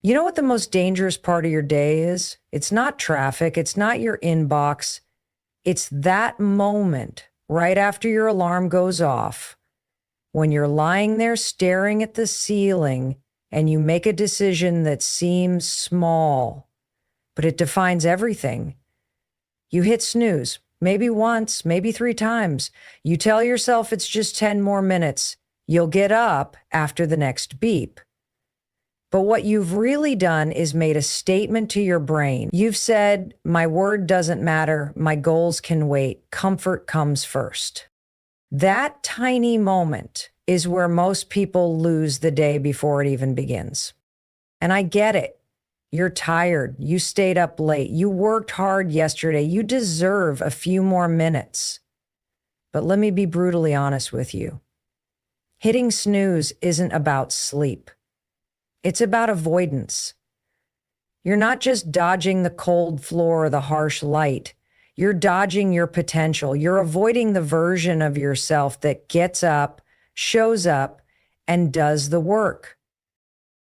You know what the most dangerous part of your day is? It's not traffic, it's not your inbox. It's that moment right after your alarm goes off when you're lying there staring at the ceiling and you make a decision that seems small, but it defines everything. You hit snooze, maybe once, maybe 3 times. You tell yourself it's just 10 more minutes. You'll get up after the next beep. But what you've really done is made a statement to your brain. You've said, my word doesn't matter, my goals can wait, comfort comes first. That tiny moment is where most people lose the day before it even begins. And I get it. You're tired, you stayed up late, you worked hard yesterday, you deserve a few more minutes. But let me be brutally honest with you. Hitting snooze isn't about sleep. It's about avoidance. You're not just dodging the cold floor or the harsh light. You're dodging your potential. You're avoiding the version of yourself that gets up, shows up, and does the work.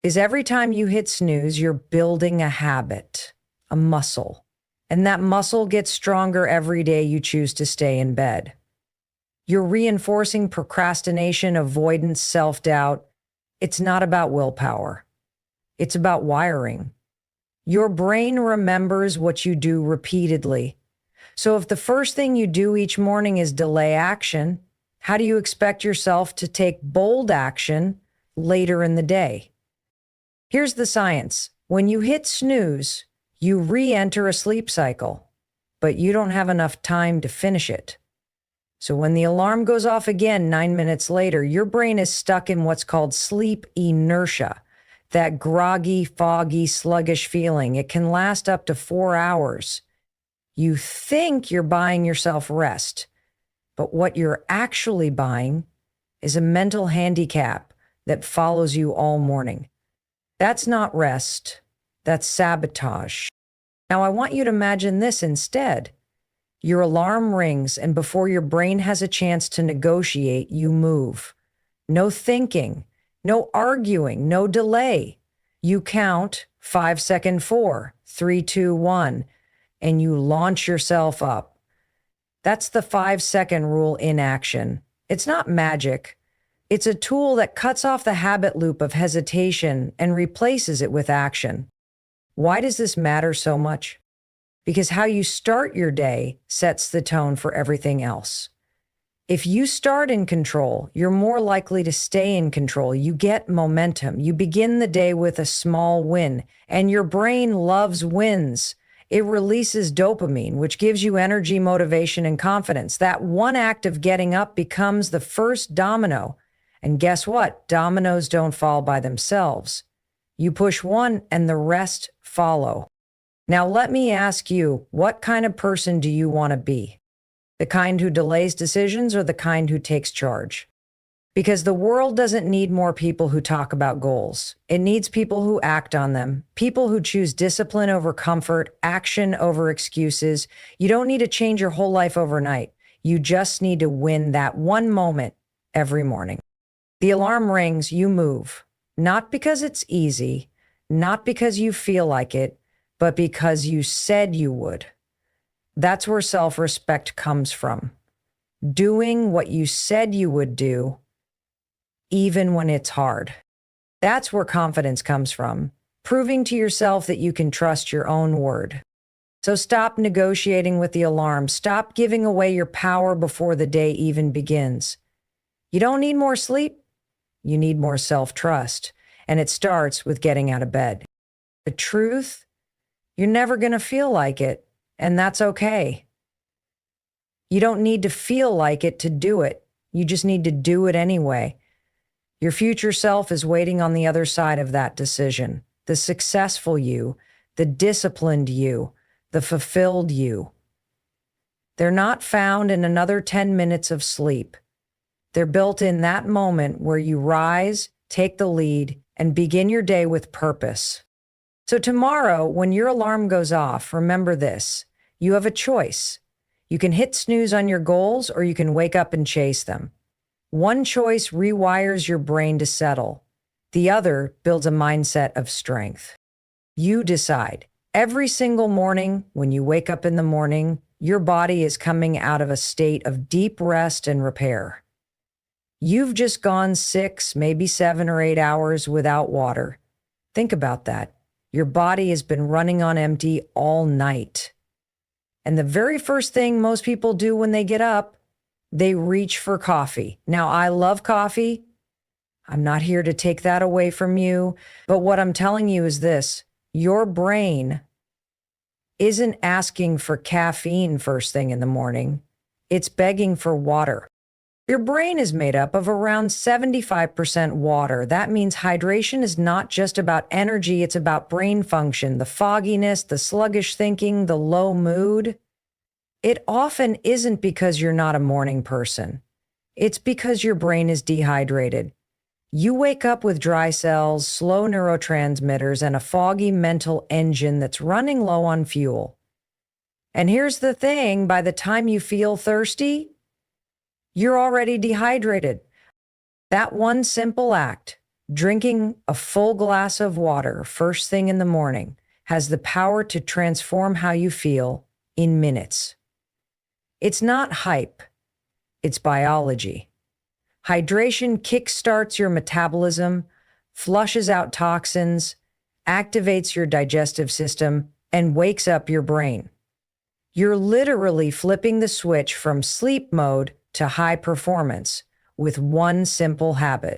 Is every time you hit snooze, you're building a habit, a muscle. And that muscle gets stronger every day you choose to stay in bed. You're reinforcing procrastination, avoidance, self-doubt. It's not about willpower. It's about wiring. Your brain remembers what you do repeatedly. So if the first thing you do each morning is delay action, how do you expect yourself to take bold action later in the day? Here's the science. When you hit snooze, you re-enter a sleep cycle, but you don't have enough time to finish it. So when the alarm goes off again 9 minutes later, your brain is stuck in what's called sleep inertia, that groggy, foggy, sluggish feeling. It can last up to 4 hours. You think you're buying yourself rest, but what you're actually buying is a mental handicap that follows you all morning. That's not rest, that's sabotage. Now I want you to imagine this instead. Your alarm rings, and before your brain has a chance to negotiate, you move. No thinking, no arguing, no delay. You count 5-second 4, 3, 2, 1, and you launch yourself up. That's the 5-second rule in action. It's not magic. It's a tool that cuts off the habit loop of hesitation and replaces it with action. Why does this matter so much? Because how you start your day sets the tone for everything else. If you start in control, you're more likely to stay in control. You get momentum. You begin the day with a small win, and your brain loves wins. It releases dopamine, which gives you energy, motivation, and confidence. That one act of getting up becomes the first domino. And guess what? Dominoes don't fall by themselves. You push one, and the rest follow. Now, let me ask you, what kind of person do you want to be? The kind who delays decisions or the kind who takes charge? Because the world doesn't need more people who talk about goals. It needs people who act on them, people who choose discipline over comfort, action over excuses. You don't need to change your whole life overnight. You just need to win that one moment every morning. The alarm rings, you move. Not because it's easy, not because you feel like it, but because you said you would. That's where self-respect comes from. Doing what you said you would do, even when it's hard. That's where confidence comes from, proving to yourself that you can trust your own word. So stop negotiating with the alarm. Stop giving away your power before the day even begins. You don't need more sleep. You need more self-trust. And it starts with getting out of bed. The truth, you're never going to feel like it, and that's okay. You don't need to feel like it to do it. You just need to do it anyway. Your future self is waiting on the other side of that decision. The successful you, the disciplined you, the fulfilled you. They're not found in another 10 minutes of sleep. They're built in that moment where you rise, take the lead, and begin your day with purpose. So tomorrow, when your alarm goes off, remember this. You have a choice. You can hit snooze on your goals, or you can wake up and chase them. One choice rewires your brain to settle. The other builds a mindset of strength. You decide. Every single morning, when you wake up in the morning, your body is coming out of a state of deep rest and repair. You've just gone 6, maybe 7 or 8 hours without water. Think about that. Your body has been running on empty all night. And the very first thing most people do when they get up, they reach for coffee. Now, I love coffee. I'm not here to take that away from you. But what I'm telling you is this: your brain isn't asking for caffeine first thing in the morning. It's begging for water. Your brain is made up of around 75% water. That means hydration is not just about energy, it's about brain function, the fogginess, the sluggish thinking, the low mood. It often isn't because you're not a morning person. It's because your brain is dehydrated. You wake up with dry cells, slow neurotransmitters, and a foggy mental engine that's running low on fuel. And here's the thing: by the time you feel thirsty, you're already dehydrated. That one simple act, drinking a full glass of water first thing in the morning, has the power to transform how you feel in minutes. It's not hype, it's biology. Hydration kickstarts your metabolism, flushes out toxins, activates your digestive system, and wakes up your brain. You're literally flipping the switch from sleep mode to high performance with one simple habit.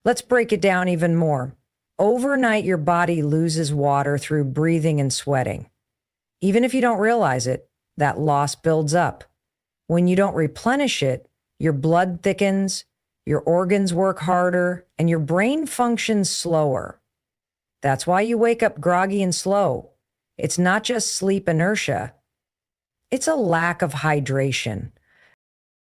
Let's break it down even more. Overnight, your body loses water through breathing and sweating. Even if you don't realize it, that loss builds up. When you don't replenish it, your blood thickens, your organs work harder, and your brain functions slower. That's why you wake up groggy and slow. It's not just sleep inertia. It's a lack of hydration.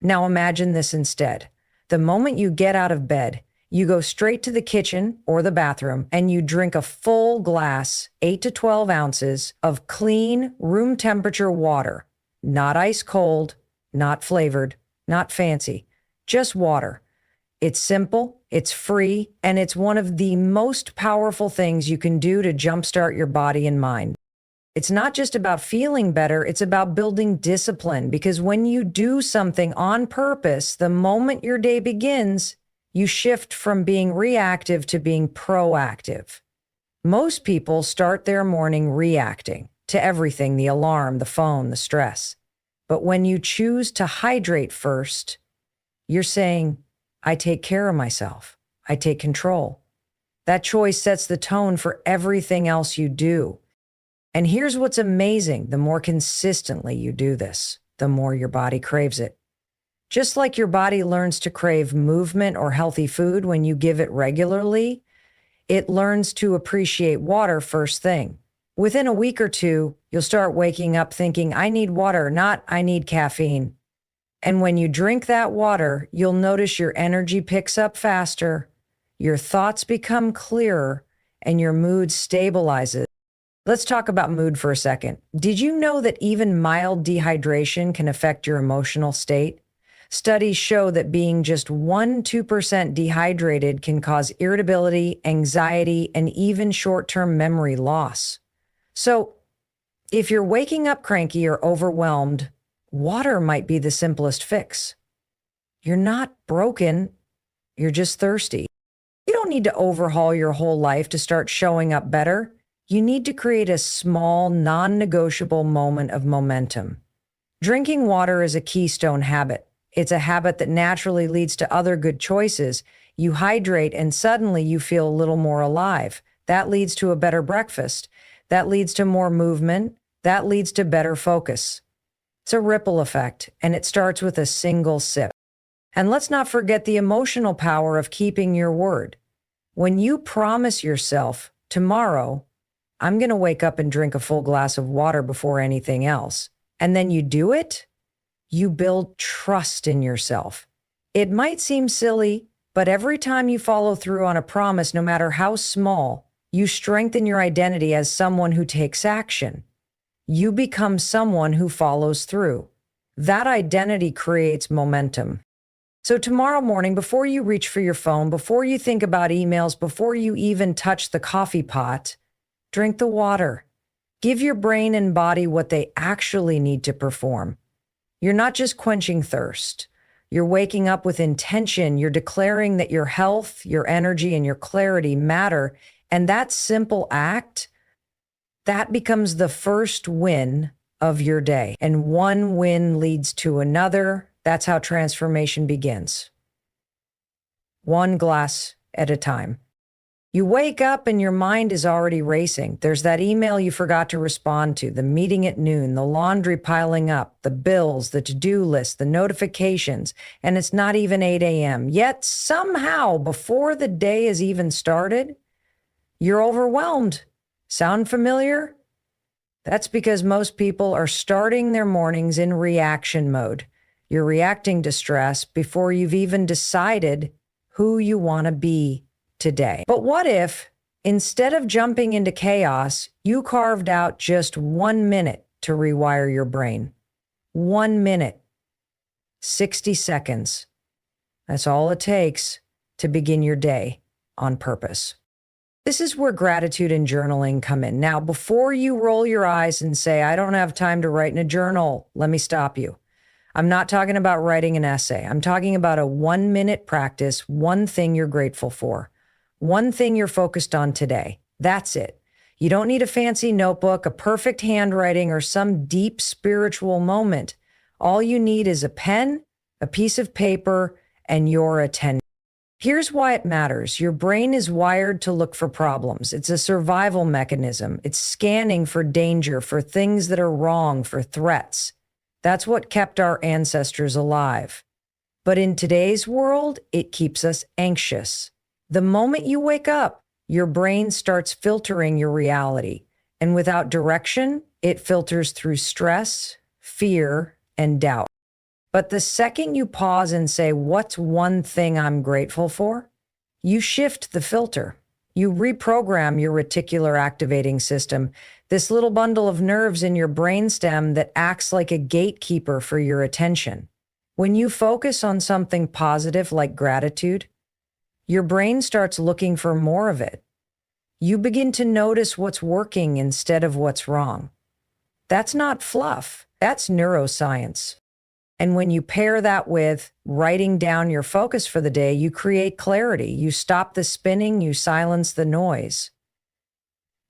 Now imagine this instead. The moment you get out of bed, you go straight to the kitchen or the bathroom and you drink a full glass, 8 to 12 ounces of clean, room temperature water. Not ice cold, not flavored, not fancy, just water. It's simple, it's free, and it's one of the most powerful things you can do to jumpstart your body and mind. It's not just about feeling better, it's about building discipline, because when you do something on purpose, the moment your day begins, you shift from being reactive to being proactive. Most people start their morning reacting to everything: the alarm, the phone, the stress. But when you choose to hydrate first, you're saying, I take care of myself. I take control. That choice sets the tone for everything else you do. And here's what's amazing: the more consistently you do this, the more your body craves it. Just like your body learns to crave movement or healthy food when you give it regularly, it learns to appreciate water first thing. Within a week or two, you'll start waking up thinking, I need water, not I need caffeine. And when you drink that water, you'll notice your energy picks up faster, your thoughts become clearer, and your mood stabilizes. Let's talk about mood for a second. Did you know that even mild dehydration can affect your emotional state? Studies show that being just 1-2% dehydrated can cause irritability, anxiety, and even short-term memory loss. So, if you're waking up cranky or overwhelmed, water might be the simplest fix. You're not broken, you're just thirsty. You don't need to overhaul your whole life to start showing up better. You need to create a small, non-negotiable moment of momentum. Drinking water is a keystone habit. It's a habit that naturally leads to other good choices. You hydrate and suddenly you feel a little more alive. That leads to a better breakfast. That leads to more movement. That leads to better focus. It's a ripple effect, and it starts with a single sip. And let's not forget the emotional power of keeping your word. When you promise yourself, tomorrow, I'm going to wake up and drink a full glass of water before anything else, and then you do it, you build trust in yourself. It might seem silly, but every time you follow through on a promise, no matter how small, you strengthen your identity as someone who takes action. You become someone who follows through. That identity creates momentum. So tomorrow morning, before you reach for your phone, before you think about emails, before you even touch the coffee pot, drink the water. Give your brain and body what they actually need to perform. You're not just quenching thirst. You're waking up with intention. You're declaring that your health, your energy, and your clarity matter. And that simple act, that becomes the first win of your day. And one win leads to another. That's how transformation begins. One glass at a time. You wake up and your mind is already racing. There's that email you forgot to respond to, the meeting at noon, the laundry piling up, the bills, the to-do list, the notifications, and it's not even 8 a.m. Yet somehow, before the day has even started, you're overwhelmed. Sound familiar? That's because most people are starting their mornings in reaction mode. You're reacting to stress before you've even decided who you want to be today. But what if, instead of jumping into chaos, you carved out just 1 minute to rewire your brain? 1 minute, 60 seconds. That's all it takes to begin your day on purpose. This is where gratitude and journaling come in. Now, before you roll your eyes and say, I don't have time to write in a journal, let me stop you. I'm not talking about writing an essay. I'm talking about a 1 minute practice, one thing you're grateful for. One thing you're focused on today. That's it. You don't need a fancy notebook, a perfect handwriting, or some deep spiritual moment. All you need is a pen, a piece of paper, and your attention. Here's why it matters. Your brain is wired to look for problems. It's a survival mechanism. It's scanning for danger, for things that are wrong, for threats. That's what kept our ancestors alive. But in today's world, it keeps us anxious. The moment you wake up, your brain starts filtering your reality. And without direction, it filters through stress, fear, and doubt. But the second you pause and say, what's one thing I'm grateful for? You shift the filter. You reprogram your reticular activating system, this little bundle of nerves in your brainstem that acts like a gatekeeper for your attention. When you focus on something positive like gratitude, your brain starts looking for more of it. You begin to notice what's working instead of what's wrong. That's not fluff. That's neuroscience. And when you pair that with writing down your focus for the day, you create clarity. You stop the spinning, you silence the noise.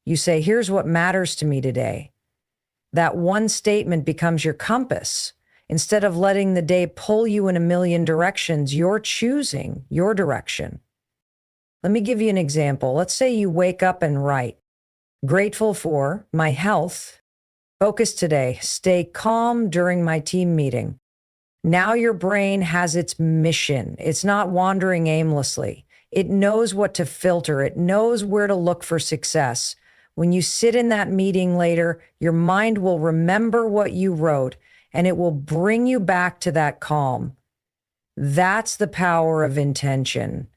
You say, here's what matters to me today. That one statement becomes your compass. Instead of letting the day pull you in a million directions, you're choosing your direction. Let me give you an example. Let's say you wake up and write, grateful for my health. Focus today. Stay calm during my team meeting. Now your brain has its mission. It's not wandering aimlessly. It knows what to filter. It knows where to look for success. When you sit in that meeting later, your mind will remember what you wrote, and it will bring you back to that calm. That's the power of intention.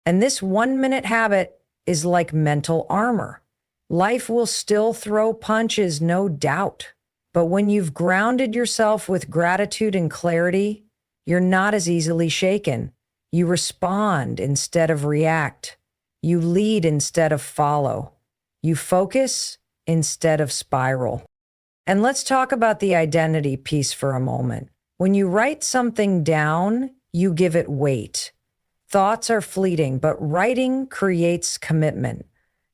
And this 1 minute habit is like mental armor. Life will still throw punches, no doubt. But when you've grounded yourself with gratitude and clarity, you're not as easily shaken. You respond instead of react. You lead instead of follow. You focus instead of spiral. And let's talk about the identity piece for a moment. When you write something down, you give it weight. Thoughts are fleeting, but writing creates commitment.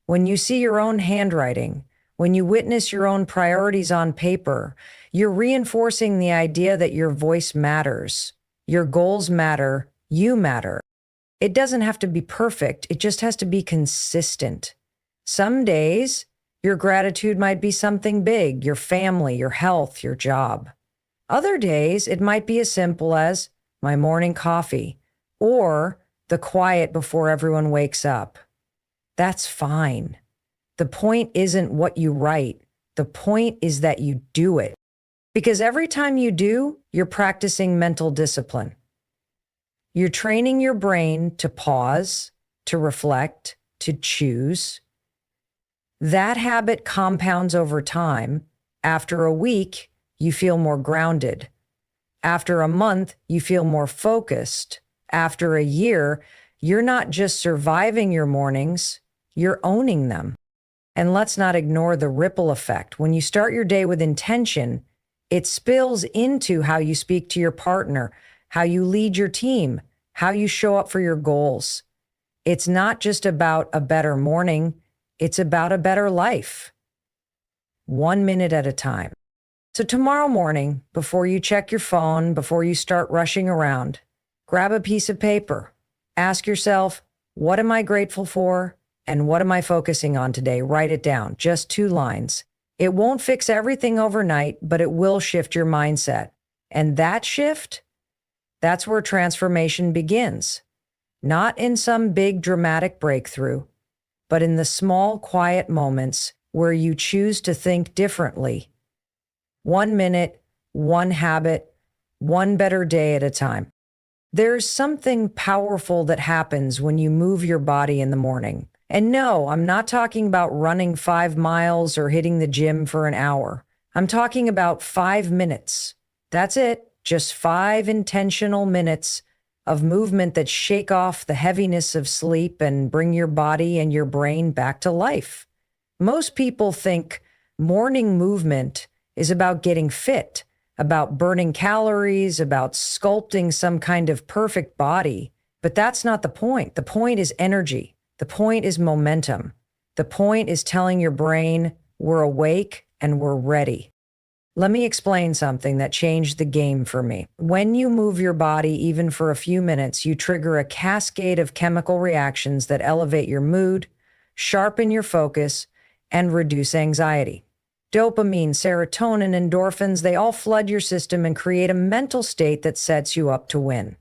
When you see your own handwriting, when you witness your own priorities on paper, you're reinforcing the idea that your voice matters, your goals matter, you matter. It doesn't have to be perfect, it just has to be consistent. Some days, your gratitude might be something big, your family, your health, your job. Other days, it might be as simple as my morning coffee or the quiet before everyone wakes up. That's fine. The point isn't what you write. The point is that you do it. Because every time you do, you're practicing mental discipline. You're training your brain to pause, to reflect, to choose. That habit compounds over time. After a week, you feel more grounded. After a month, you feel more focused. After a year, you're not just surviving your mornings, you're owning them. And let's not ignore the ripple effect. When you start your day with intention, it spills into how you speak to your partner, how you lead your team, how you show up for your goals. It's not just about a better morning, it's about a better life. 1 minute at a time. So tomorrow morning, before you check your phone, before you start rushing around, grab a piece of paper. Ask yourself, what am I grateful for? And what am I focusing on today? Write it down, just 2 lines. It won't fix everything overnight, but it will shift your mindset. And that shift, that's where transformation begins. Not in some big dramatic breakthrough, but in the small, quiet moments where you choose to think differently. 1 minute, 1 habit, 1 better day at a time. There's something powerful that happens when you move your body in the morning. And no, I'm not talking about running 5 miles or hitting the gym for an hour. I'm talking about 5 minutes. That's it. Just 5 intentional minutes of movement that shake off the heaviness of sleep and bring your body and your brain back to life. Most people think morning movement is about getting fit, about burning calories, about sculpting some kind of perfect body. But that's not the point. The point is energy. The point is momentum. The point is telling your brain, we're awake and we're ready. Let me explain something that changed the game for me. When you move your body, even for a few minutes, you trigger a cascade of chemical reactions that elevate your mood, sharpen your focus, and reduce anxiety. Dopamine, serotonin, endorphins, they all flood your system and create a mental state that sets you up to win.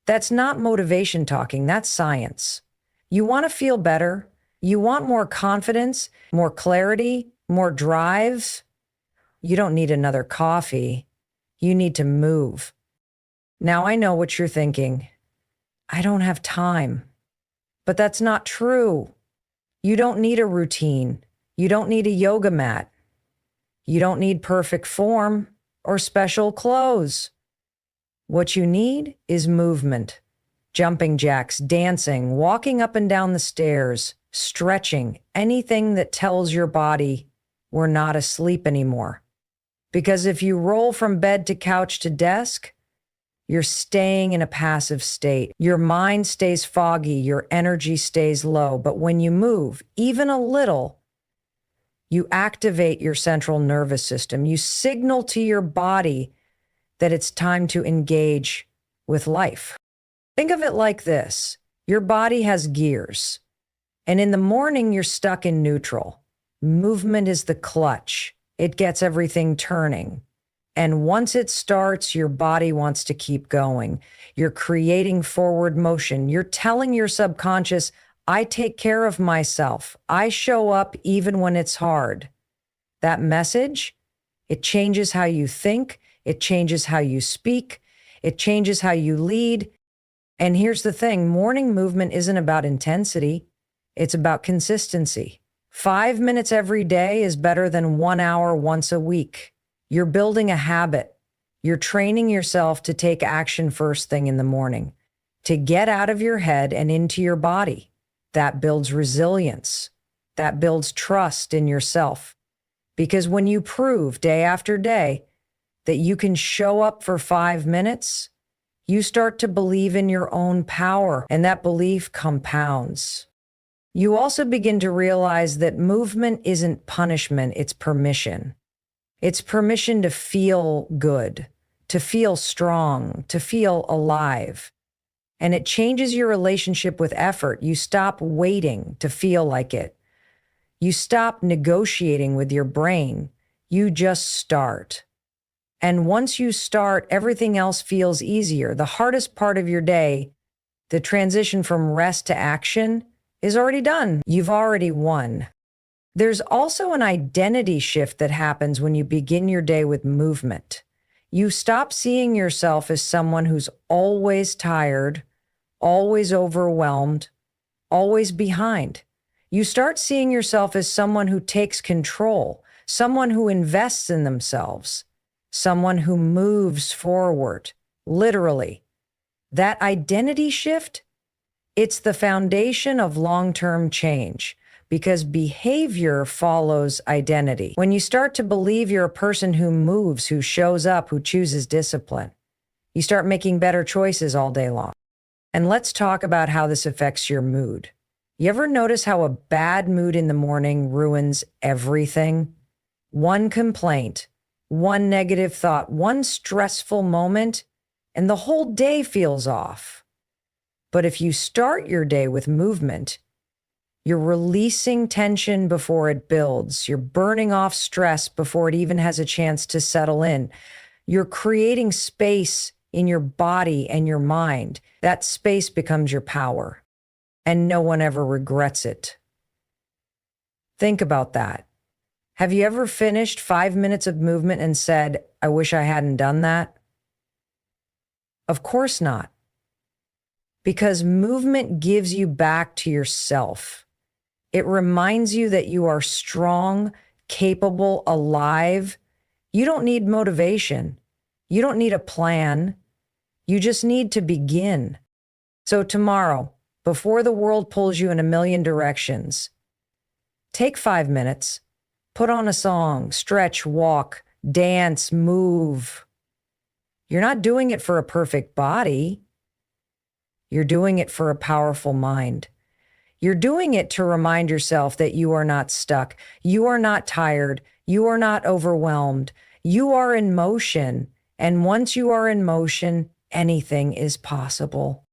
That's not motivation talking, that's science. You want to feel better, you want more confidence, more clarity, more drive. You don't need another coffee. You need to move. Now I know what you're thinking. I don't have time. But that's not true. You don't need a routine. You don't need a yoga mat. You don't need perfect form or special clothes. What you need is movement. Jumping jacks, dancing, walking up and down the stairs, stretching, anything that tells your body we're not asleep anymore. Because if you roll from bed to couch to desk, you're staying in a passive state. Your mind stays foggy, your energy stays low. But when you move, even a little, you activate your central nervous system. You signal to your body that it's time to engage with life. Think of it like this. Your body has gears, and in the morning, you're stuck in neutral. Movement is the clutch. It gets everything turning. And once it starts, your body wants to keep going. You're creating forward motion. You're telling your subconscious, I take care of myself. I show up even when it's hard. That message, it changes how you think. It changes how you speak. It changes how you lead. And here's the thing, morning movement isn't about intensity. It's about consistency. 5 minutes every day is better than 1 hour once a week. You're building a habit. You're training yourself to take action first thing in the morning, to get out of your head and into your body. That builds resilience. That builds trust in yourself. Because when you prove day after day that you can show up for 5 minutes, you start to believe in your own power, and that belief compounds. You also begin to realize that movement isn't punishment, it's permission. It's permission to feel good, to feel strong, to feel alive. And it changes your relationship with effort. You stop waiting to feel like it. You stop negotiating with your brain. You just start. And once you start, everything else feels easier. The hardest part of your day, the transition from rest to action, is already done. You've already won. There's also an identity shift that happens when you begin your day with movement. You stop seeing yourself as someone who's always tired, always overwhelmed, always behind. You start seeing yourself as someone who takes control, someone who invests in themselves, someone who moves forward, literally. That identity shift, it's the foundation of long-term change because behavior follows identity. When you start to believe you're a person who moves, who shows up, who chooses discipline, you start making better choices all day long. And let's talk about how this affects your mood. You ever notice how a bad mood in the morning ruins everything? One complaint, one negative thought, one stressful moment, and the whole day feels off. But if you start your day with movement, you're releasing tension before it builds. You're burning off stress before it even has a chance to settle in. You're creating space in your body and your mind. That space becomes your power, and no one ever regrets it. Think about that. Have you ever finished 5 minutes of movement and said, I wish I hadn't done that? Of course not. Because movement gives you back to yourself. It reminds you that you are strong, capable, alive. You don't need motivation. You don't need a plan. You just need to begin. So tomorrow, before the world pulls you in a million directions, take 5 minutes, put on a song, stretch, walk, dance, move. You're not doing it for a perfect body. You're doing it for a powerful mind. You're doing it to remind yourself that you are not stuck. You are not tired. You are not overwhelmed. You are in motion. And once you are in motion, anything is possible.